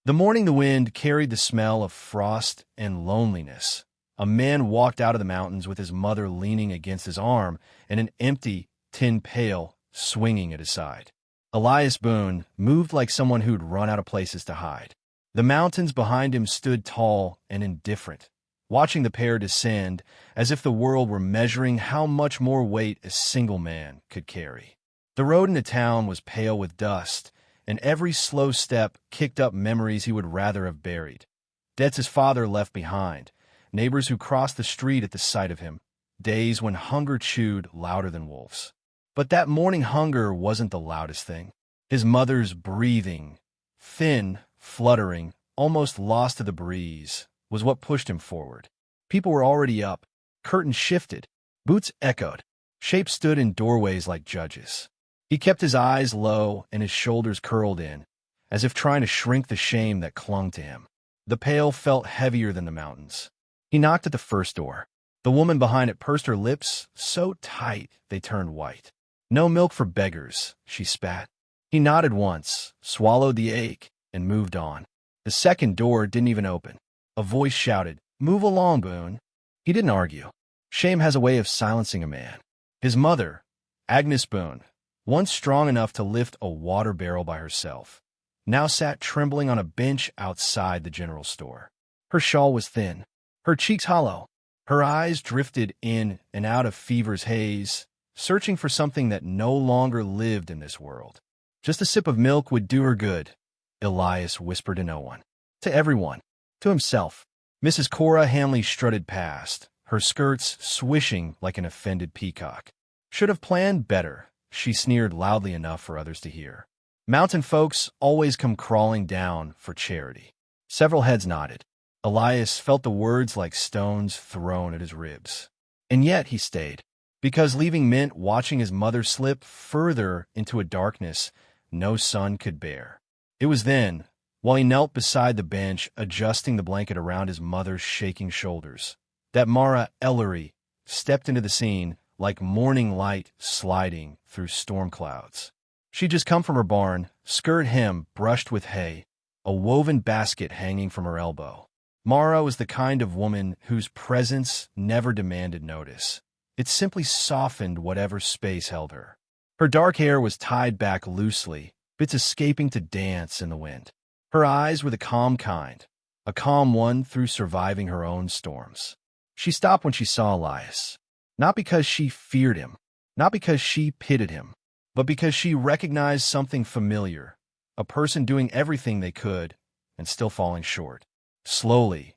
The wind carried the smell of frost and loneliness. A man walked out of the mountains with his mother leaning against his arm and an empty tin pail swinging at his side. Elias Boone moved like someone who'd run out of places to hide. The mountains behind him stood tall and indifferent, watching the pair descend as if the world were measuring how much more weight a single man could carry. The road into town was pale with dust, and every slow step kicked up memories he would rather have buried. Debts his father left behind, neighbors who crossed the street at the sight of him, days when hunger chewed louder than wolves. But that morning hunger wasn't the loudest thing. His mother's breathing, thin, fluttering, almost lost to the breeze, was what pushed him forward. People were already up, curtains shifted, boots echoed, shapes stood in doorways like judges. He kept his eyes low and his shoulders curled in, as if trying to shrink the shame that clung to him. The pail felt heavier than the mountains. He knocked at the first door. The woman behind it pursed her lips so tight they turned white. "No milk for beggars," she spat. He nodded once, swallowed the ache, and moved on. The second door didn't even open. A voice shouted, "Move along, Boone." He didn't argue. Shame has a way of silencing a man. His mother, Agnes Boone, once strong enough to lift a water barrel by herself, now sat trembling on a bench outside the general store. Her shawl was thin, her cheeks hollow. Her eyes drifted in and out of fever's haze, searching for something that no longer lived in this world. Just a sip of milk would do her good, Elias whispered to no one. To everyone. To himself. Mrs. Cora Hanley strutted past, her skirts swishing like an offended peacock. Should have planned better, she sneered loudly enough for others to hear. Mountain folks always come crawling down for charity. Several heads nodded. Elias felt the words like stones thrown at his ribs. And yet he stayed, because leaving meant watching his mother slip further into a darkness no sun could bear. It was then, while he knelt beside the bench adjusting the blanket around his mother's shaking shoulders, that Mara Ellery stepped into the scene like morning light sliding through storm clouds. She'd just come from her barn, skirt hem brushed with hay, a woven basket hanging from her elbow. Mara was the kind of woman whose presence never demanded notice. It simply softened whatever space held her. Her dark hair was tied back loosely, bits escaping to dance in the wind. Her eyes were the calm kind, a calm one through surviving her own storms. She stopped when she saw Elias, not because she feared him, not because she pitied him, but because she recognized something familiar, a person doing everything they could and still falling short. Slowly,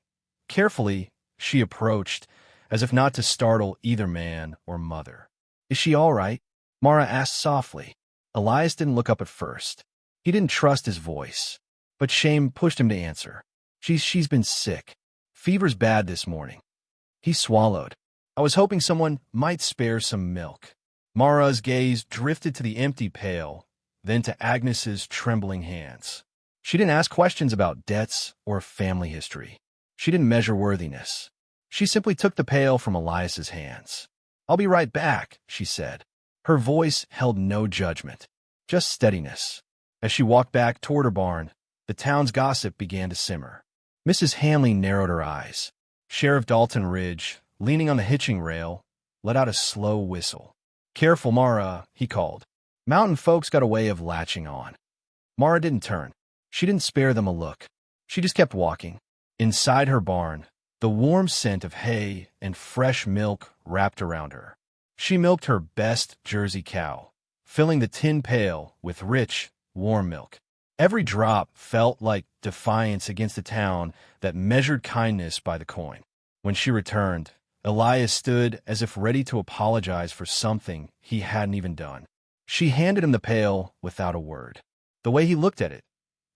carefully, she approached, as if not to startle either man or mother. "Is she all right?" Mara asked softly. Elias didn't look up at first. He didn't trust his voice, but shame pushed him to answer. She's been sick. Fever's bad this morning." He swallowed. "I was hoping someone might spare some milk." Mara's gaze drifted to the empty pail, then to Agnes's trembling hands. She didn't ask questions about debts or family history. She didn't measure worthiness. She simply took the pail from Elias's hands. "I'll be right back," she said. Her voice held no judgment, just steadiness. As she walked back toward her barn, the town's gossip began to simmer. Mrs. Hanley narrowed her eyes. Sheriff Dalton Ridge, leaning on the hitching rail, let out a slow whistle. "Careful, Mara," he called. Mountain folks got a way of latching on. Mara didn't turn. She didn't spare them a look. She just kept walking. Inside her barn, the warm scent of hay and fresh milk wrapped around her. She milked her best Jersey cow, filling the tin pail with rich, warm milk. Every drop felt like defiance against a town that measured kindness by the coin. When she returned, Elias stood as if ready to apologize for something he hadn't even done. She handed him the pail without a word. The way he looked at it,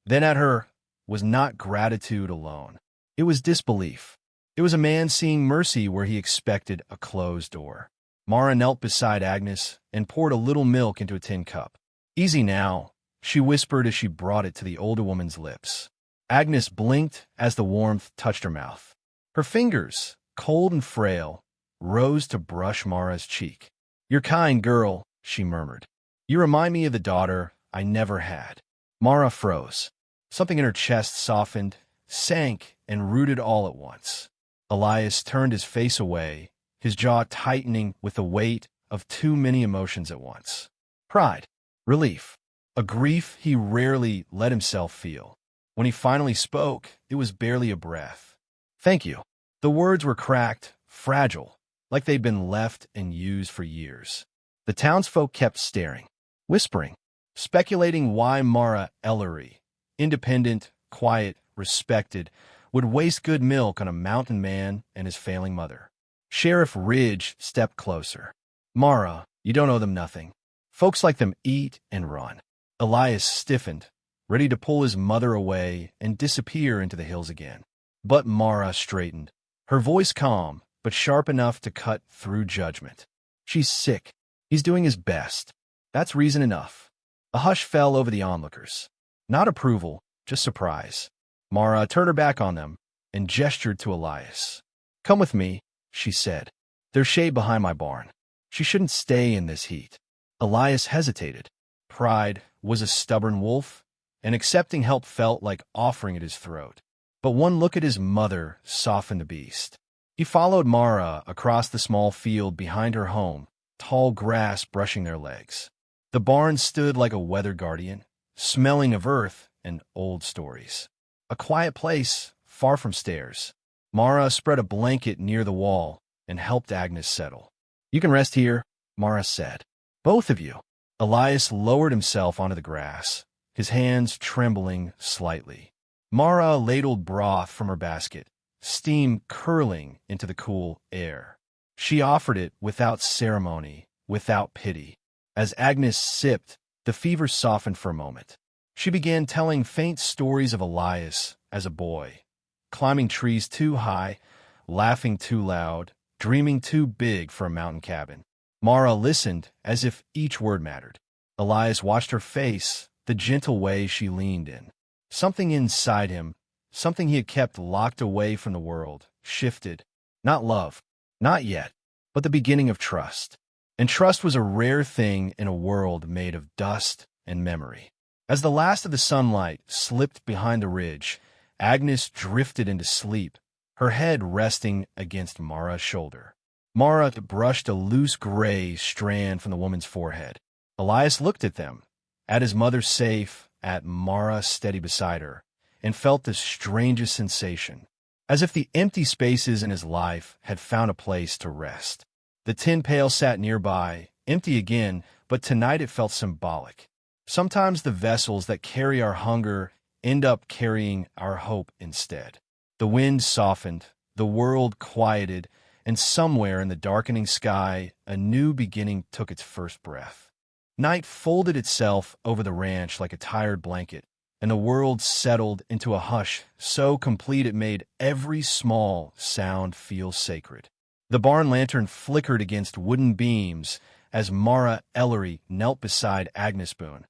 then at her, was not gratitude alone. It was disbelief. It was a man seeing mercy where he expected a closed door. Mara knelt beside Agnes and poured a little milk into a tin cup. "Easy now," she whispered as she brought it to the older woman's lips. Agnes blinked as the warmth touched her mouth. Her fingers, cold and frail, rose to brush Mara's cheek. "You're kind, girl," she murmured. "You remind me of the daughter I never had." Mara froze. Something in her chest softened, sank, and rooted all at once. Elias turned his face away, his jaw tightening with the weight of too many emotions at once. Pride, relief, a grief he rarely let himself feel. When he finally spoke, it was barely a breath. "Thank you." The words were cracked, fragile, like they'd been left and used for years. The townsfolk kept staring, whispering, speculating why Mara Ellery, independent, quiet, respected, would waste good milk on a mountain man and his failing mother. Sheriff Ridge stepped closer. "Mara, you don't owe them nothing. Folks like them eat and run." Elias stiffened, ready to pull his mother away and disappear into the hills again. But Mara straightened, her voice calm, but sharp enough to cut through judgment. "She's sick. He's doing his best. That's reason enough." A hush fell over the onlookers. Not approval, just surprise. Mara turned her back on them and gestured to Elias. "Come with me," she said. "There's shade behind my barn. She shouldn't stay in this heat." Elias hesitated. Pride was a stubborn wolf, and accepting help felt like offering at his throat. But one look at his mother softened the beast. He followed Mara across the small field behind her home, tall grass brushing their legs. The barn stood like a weather guardian, smelling of earth and old stories. A quiet place, far from stairs. Mara spread a blanket near the wall and helped Agnes settle. "You can rest here," Mara said. "Both of you." Elias lowered himself onto the grass, his hands trembling slightly. Mara ladled broth from her basket, steam curling into the cool air. She offered it without ceremony, without pity. As Agnes sipped, the fever softened for a moment. She began telling faint stories of Elias as a boy, climbing trees too high, laughing too loud, dreaming too big for a mountain cabin. Mara listened as if each word mattered. Elias watched her face, the gentle way she leaned in. Something inside him, something he had kept locked away from the world, shifted. Not love, not yet, but the beginning of trust. And trust was a rare thing in a world made of dust and memory. As the last of the sunlight slipped behind the ridge, Agnes drifted into sleep, her head resting against Mara's shoulder. Mara brushed a loose gray strand from the woman's forehead. Elias looked at them, at his mother safe, at Mara steady beside her, and felt the strangest sensation, as if the empty spaces in his life had found a place to rest. The tin pail sat nearby, empty again, but tonight it felt symbolic. Sometimes the vessels that carry our hunger end up carrying our hope instead. The wind softened, the world quieted, and somewhere in the darkening sky, a new beginning took its first breath. Night folded itself over the ranch like a tired blanket, and the world settled into a hush so complete it made every small sound feel sacred. The barn lantern flickered against wooden beams as Mara Ellery knelt beside Agnes Boone,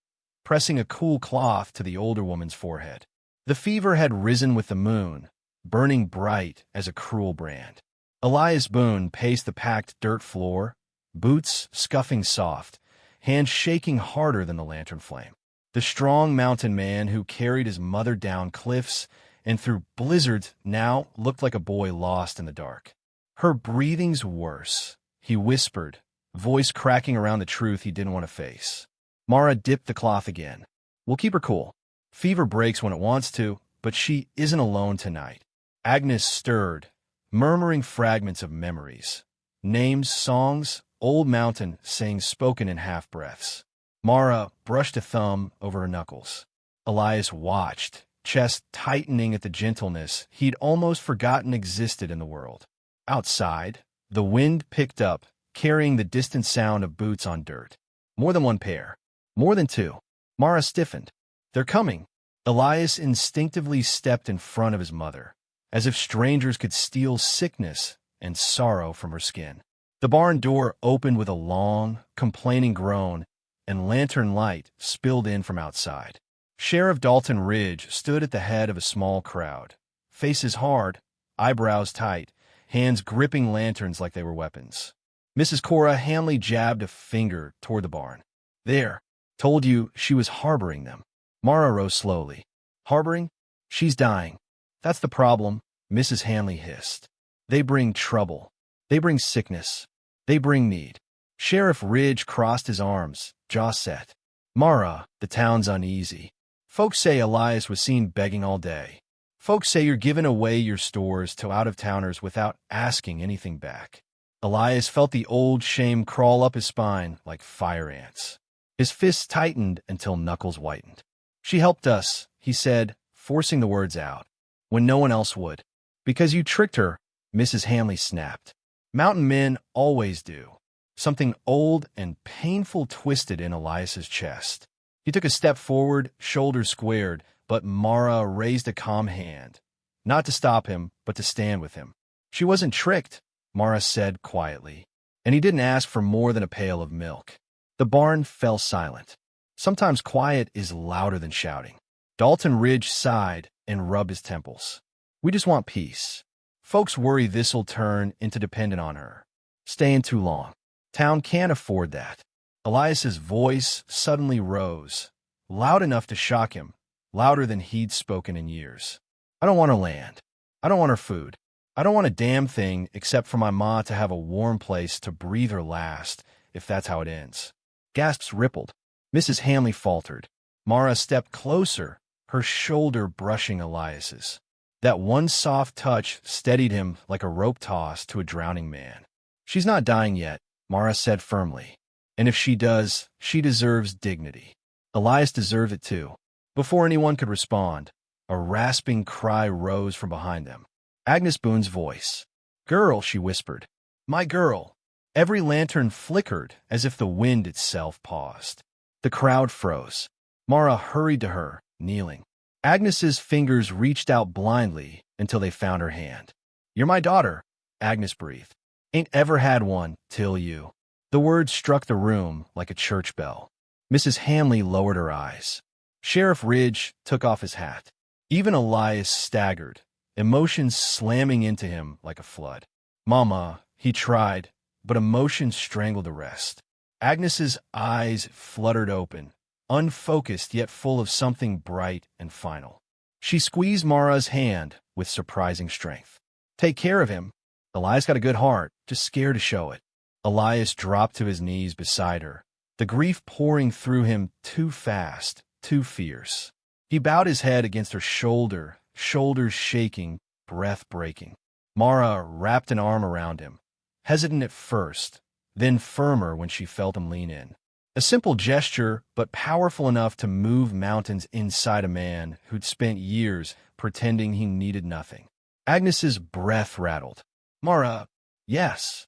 pressing a cool cloth to the older woman's forehead. The fever had risen with the moon, burning bright as a cruel brand. Elias Boone paced the packed dirt floor, boots scuffing soft, hands shaking harder than the lantern flame. The strong mountain man who carried his mother down cliffs and through blizzards now looked like a boy lost in the dark. "Her breathing's worse," he whispered, voice cracking around the truth he didn't want to face. Mara dipped the cloth again. "We'll keep her cool. Fever breaks when it wants to, but she isn't alone tonight." Agnes stirred, murmuring fragments of memories. Names, songs, old mountain sayings spoken in half-breaths. Mara brushed a thumb over her knuckles. Elias watched, chest tightening at the gentleness he'd almost forgotten existed in the world. Outside, the wind picked up, carrying the distant sound of boots on dirt. More than one pair. More than two. Mara stiffened. "They're coming." Elias instinctively stepped in front of his mother, as if strangers could steal sickness and sorrow from her skin. The barn door opened with a long, complaining groan, and lantern light spilled in from outside. Sheriff Dalton Ridge stood at the head of a small crowd, faces hard, eyebrows tight, hands gripping lanterns like they were weapons. Mrs. Cora Hanley jabbed a finger toward the barn. "There, told you she was harboring them." Mara rose slowly. Harboring? She's dying. That's the problem, Mrs. Hanley hissed. They bring trouble. They bring sickness. They bring need. Sheriff Ridge crossed his arms, jaw set. Mara, the town's uneasy. Folks say Elias was seen begging all day. Folks say you're giving away your stores to out-of-towners without asking anything back. Elias felt the old shame crawl up his spine like fire ants. His fists tightened until knuckles whitened. She helped us, he said, forcing the words out, when no one else would. Because you tricked her, Mrs. Hanley snapped. Mountain men always do. Something old and painful twisted in Elias's chest. He took a step forward, shoulders squared, but Mara raised a calm hand. Not to stop him, but to stand with him. She wasn't tricked, Mara said quietly, and he didn't ask for more than a pail of milk. The barn fell silent. Sometimes quiet is louder than shouting. Dalton Ridge sighed and rubbed his temples. We just want peace. Folks worry this'll turn into dependent on her. Staying too long. Town can't afford that. Elias's voice suddenly rose, loud enough to shock him, louder than he'd spoken in years. I don't want her land. I don't want her food. I don't want a damn thing except for my ma to have a warm place to breathe her last, if that's how it ends. Gasps rippled. Mrs. Hanley faltered. Mara stepped closer, her shoulder brushing Elias's. That one soft touch steadied him like a rope toss to a drowning man. She's not dying yet, Mara said firmly. And if she does, she deserves dignity. Elias deserved it too. Before anyone could respond, a rasping cry rose from behind them. Agnes Boone's voice. Girl, she whispered. My girl. Every lantern flickered as if the wind itself paused. The crowd froze. Mara hurried to her, kneeling. Agnes's fingers reached out blindly until they found her hand. You're my daughter, Agnes breathed. Ain't ever had one till you. The words struck the room like a church bell. Mrs. Hanley lowered her eyes. Sheriff Ridge took off his hat. Even Elias staggered, emotions slamming into him like a flood. Mama, he tried, but emotion strangled the rest. Agnes's eyes fluttered open, unfocused yet full of something bright and final. She squeezed Mara's hand with surprising strength. Take care of him. Elias got a good heart, just scared to show it. Elias dropped to his knees beside her, the grief pouring through him too fast, too fierce. He bowed his head against her shoulder, shoulders shaking, breath breaking. Mara wrapped an arm around him, hesitant at first, then firmer when she felt him lean in. A simple gesture, but powerful enough to move mountains inside a man who'd spent years pretending he needed nothing. Agnes's breath rattled. Mara, yes.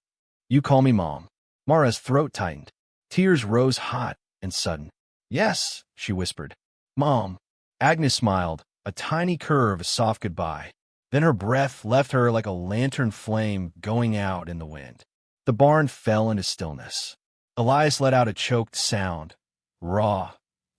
You call me Mom. Mara's throat tightened. Tears rose hot and sudden. Yes, she whispered. Mom. Agnes smiled, a tiny curve, a soft goodbye. Then her breath left her like a lantern flame going out in the wind. The barn fell into stillness. Elias let out a choked sound, raw,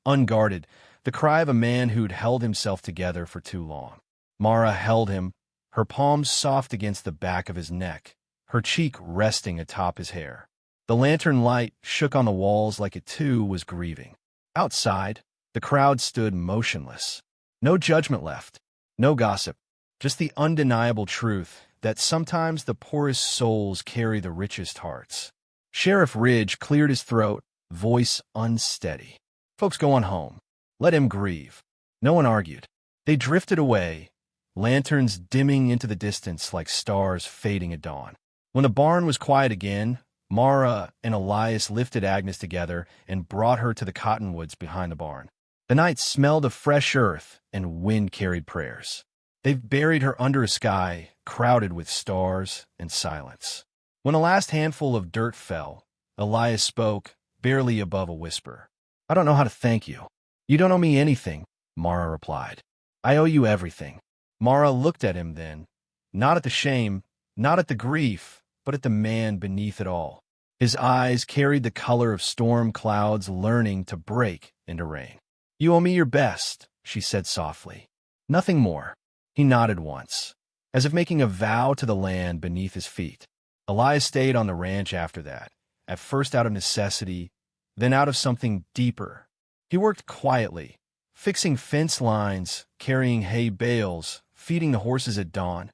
unguarded, the cry of a man who'd held himself together for too long. Mara held him, her palms soft against the back of his neck, her cheek resting atop his hair. The lantern light shook on the walls like it too was grieving. Outside, the crowd stood motionless. No judgment left, no gossip, just the undeniable truth that sometimes the poorest souls carry the richest hearts. Sheriff Ridge cleared his throat, voice unsteady. Folks go on home. Let him grieve. No one argued. They drifted away, lanterns dimming into the distance like stars fading at dawn. When the barn was quiet again, Mara and Elias lifted Agnes together and brought her to the cottonwoods behind the barn. The night smelled of fresh earth and wind-carried prayers. They've buried her under a sky crowded with stars and silence. When the last handful of dirt fell, Elias spoke, barely above a whisper. I don't know how to thank you. You don't owe me anything, Mara replied. I owe you everything. Mara looked at him then, not at the shame, not at the grief, but at the man beneath it all. His eyes carried the color of storm clouds learning to break into rain. You owe me your best, she said softly. Nothing more. He nodded once, as if making a vow to the land beneath his feet. Elias stayed on the ranch after that, at first out of necessity, then out of something deeper. He worked quietly, fixing fence lines, carrying hay bales, feeding the horses at dawn.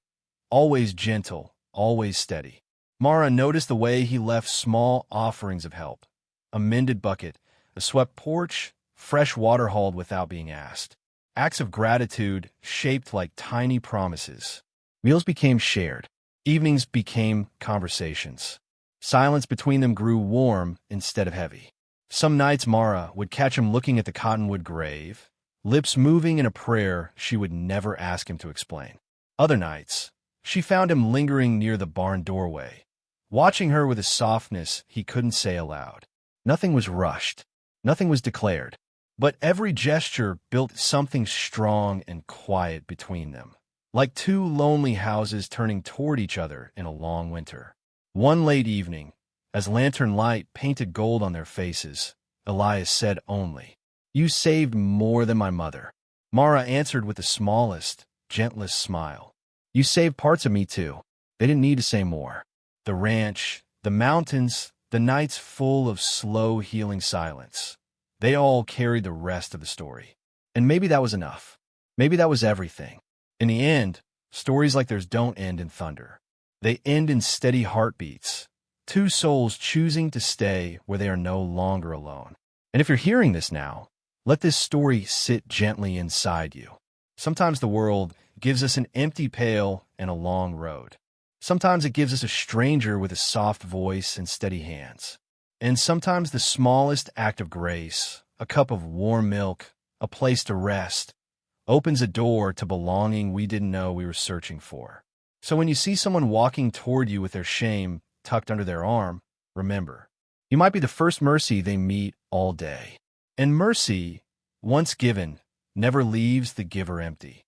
Always gentle, always steady. Mara noticed the way he left small offerings of help. A mended bucket, a swept porch, fresh water hauled without being asked. Acts of gratitude shaped like tiny promises. Meals became shared. Evenings became conversations. Silence between them grew warm instead of heavy. Some nights Mara would catch him looking at the cottonwood grave, lips moving in a prayer she would never ask him to explain. Other nights, she found him lingering near the barn doorway, watching her with a softness he couldn't say aloud. Nothing was rushed. Nothing was declared. But every gesture built something strong and quiet between them, like two lonely houses turning toward each other in a long winter. One late evening, as lantern light painted gold on their faces, Elias said only, "You saved more than my mother." Mara answered with the smallest, gentlest smile. "You saved parts of me too." They didn't need to say more. The ranch, the mountains, the nights full of slow healing silence. They all carried the rest of the story. And maybe that was enough. Maybe that was everything. In the end, stories like theirs don't end in thunder. They end in steady heartbeats, two souls choosing to stay where they are no longer alone. And if you're hearing this now, let this story sit gently inside you. Sometimes the world gives us an empty pail and a long road. Sometimes it gives us a stranger with a soft voice and steady hands. And sometimes the smallest act of grace, a cup of warm milk, a place to rest, opens a door to belonging we didn't know we were searching for. So when you see someone walking toward you with their shame tucked under their arm, remember, you might be the first mercy they meet all day. And mercy, once given, never leaves the giver empty.